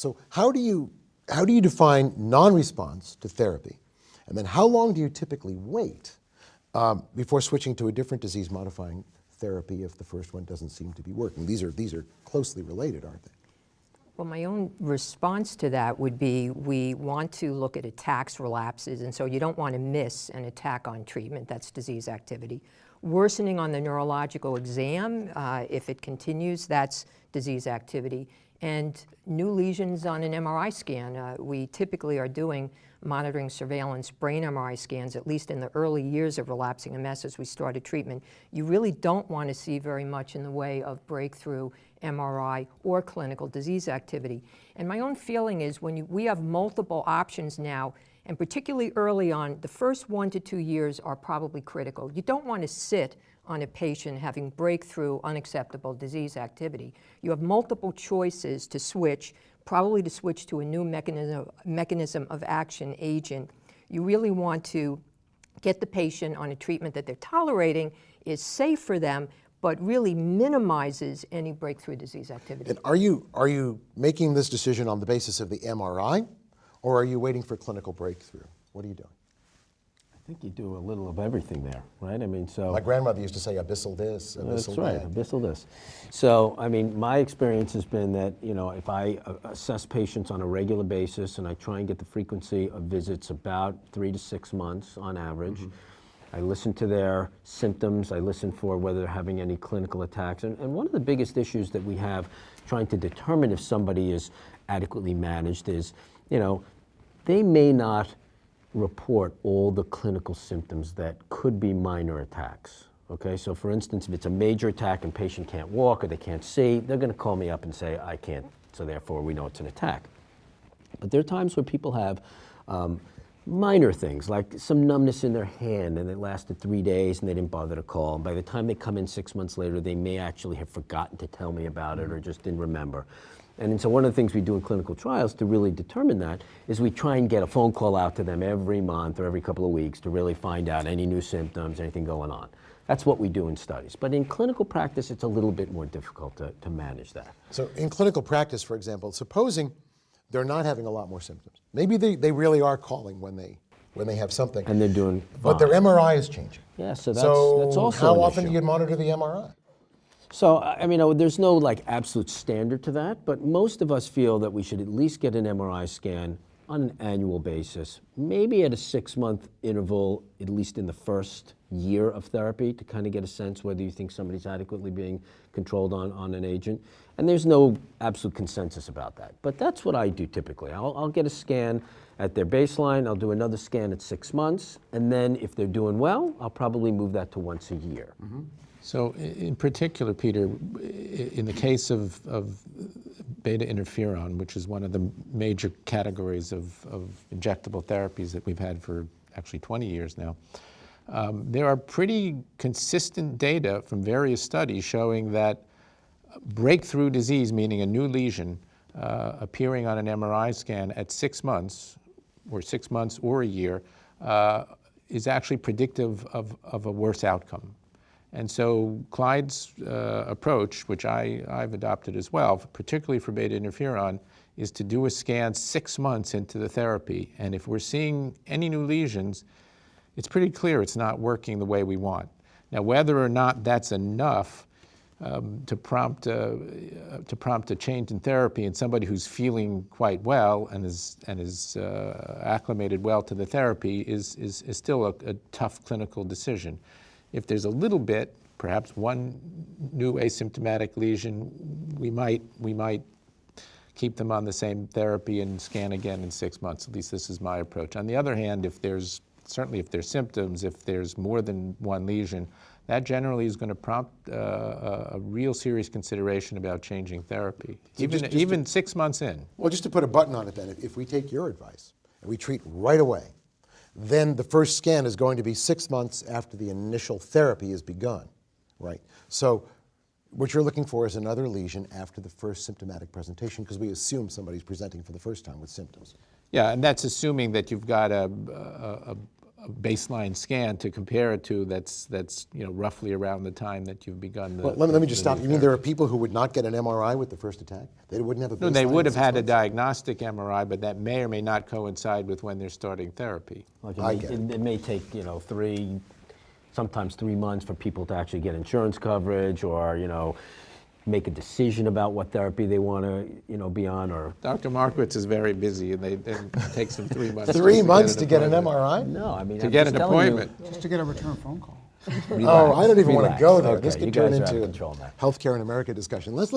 So how do you define non-response to therapy? And then how long do you typically wait before switching to a different disease-modifying therapy if the first one doesn't seem to be working? These are closely related, aren't they? Well, my own response to that would be we want to look at attacks, relapses, and so you don't want to miss an attack on treatment. That's disease activity. Worsening on the neurological exam, if it continues, that's disease activity. And new lesions on an MRI scan. We typically are doing monitoring surveillance brain MRI scans, at least in the early years of relapsing MS as we started treatment. You really don't want to see very much in the way of breakthrough MRI or clinical disease activity. And my own feeling is when we have multiple options now, and particularly early on, the first 1 to 2 years are probably critical. You don't want to sit on a patient having breakthrough unacceptable disease activity. You have multiple choices to switch, probably to switch to a new mechanism of action agent. You really want to get the patient on a treatment that they're tolerating, is safe for them, but really minimizes any breakthrough disease activity. And are you making this decision on the basis of the MRI, or are you waiting for clinical breakthrough? What are you doing? I think you do a little of everything there, right? I mean, so... My grandmother used to say abyssal this, abyssal that's that. right, abyssal this. So, I mean, my experience has been that, you know, if I assess patients on a regular basis and I try and get the frequency of visits about 3 to 6 months on average, I listen to their symptoms, I listen for whether they're having any clinical attacks. And one of the biggest issues that we have trying to determine if somebody is adequately managed is, you know, they may not report all the clinical symptoms that could be minor attacks. Okay, so for instance, if it's a major attack and patient can't walk or they can't see, they're going to call me up and say, I can't, so therefore we know it's an attack. But there are times where people have minor things, like some numbness in their hand and it lasted 3 days and they didn't bother to call. And by the time they come in 6 months later, they may actually have forgotten to tell me about it or just didn't remember. And so one of the things we do in clinical trials to really determine that is we try and get a phone call out to them every month or every couple of weeks to really find out any new symptoms, anything going on. That's what we do in studies. But in clinical practice, it's a little bit more difficult to manage that. So in clinical practice, for example, supposing they're not having a lot more symptoms. Maybe they really are calling when they have something. And they're doing fine. But their MRI is changing. Yeah, so that's also how an often issue. do you monitor the MRI? So, I mean, there's no like absolute standard to that, but most of us feel that we should at least get an MRI scan on an annual basis, maybe at a 6-month interval, at least in the first year of therapy, to kind of get a sense whether you think somebody's adequately being controlled on an agent. And there's no absolute consensus about that. But that's what I do typically. I'll get a scan at their baseline, I'll do another scan at 6 months, and then if they're doing well, I'll probably move that to once a year. Mm-hmm. So in particular, Peter, in the case of beta interferon, which is one of the major categories of injectable therapies that we've had for actually 20 years now, there are pretty consistent data from various studies showing that breakthrough disease, meaning a new lesion appearing on an MRI scan at 6 months or a year, is actually predictive of a worse outcome. And so Clyde's approach, which I've adopted as well, particularly for beta interferon, is to do a scan 6 months into the therapy. And if we're seeing any new lesions, it's pretty clear it's not working the way we want. Now, whether or not that's enough to prompt a change in therapy in somebody who's feeling quite well and is acclimated well to the therapy is still a tough clinical decision. If there's a little bit, perhaps one new asymptomatic lesion, we might keep them on the same therapy and scan again in 6 months. At least this is my approach. On the other hand, if there's symptoms, if there's more than one lesion, that generally is going to prompt a real serious consideration about changing therapy, So even 6 months in. Well, just to put a button on it then, if we take your advice and we treat right away, then the first scan is going to be 6 months after the initial therapy has begun, right? So what you're looking for is another lesion after the first symptomatic presentation, because we assume somebody's presenting for the first time with symptoms. Yeah, and that's assuming that you've got a baseline scan to compare it to that's roughly around the time that you've begun the. Well, let me just the stop. new You mean there are therapy. people who would not get an MRI with the first attack? They wouldn't have a baseline? No, they would in have 6 had a months? diagnostic MRI, but that may or may not coincide with when they're starting therapy. Like I it, get may, it may take, sometimes 3 months for people to actually get insurance coverage, or, make a decision about what therapy they want to, be on, or. Dr. Markowitz is very busy, and it takes him 3 months. 3 months to get an appointment. MRI? No, I mean, To I'm get just an telling you- appointment. Just to get a return phone call. Oh, I don't even want to Relax. go there. Okay, This you could turn guys are out of into control now. healthcare in America discussion. Let's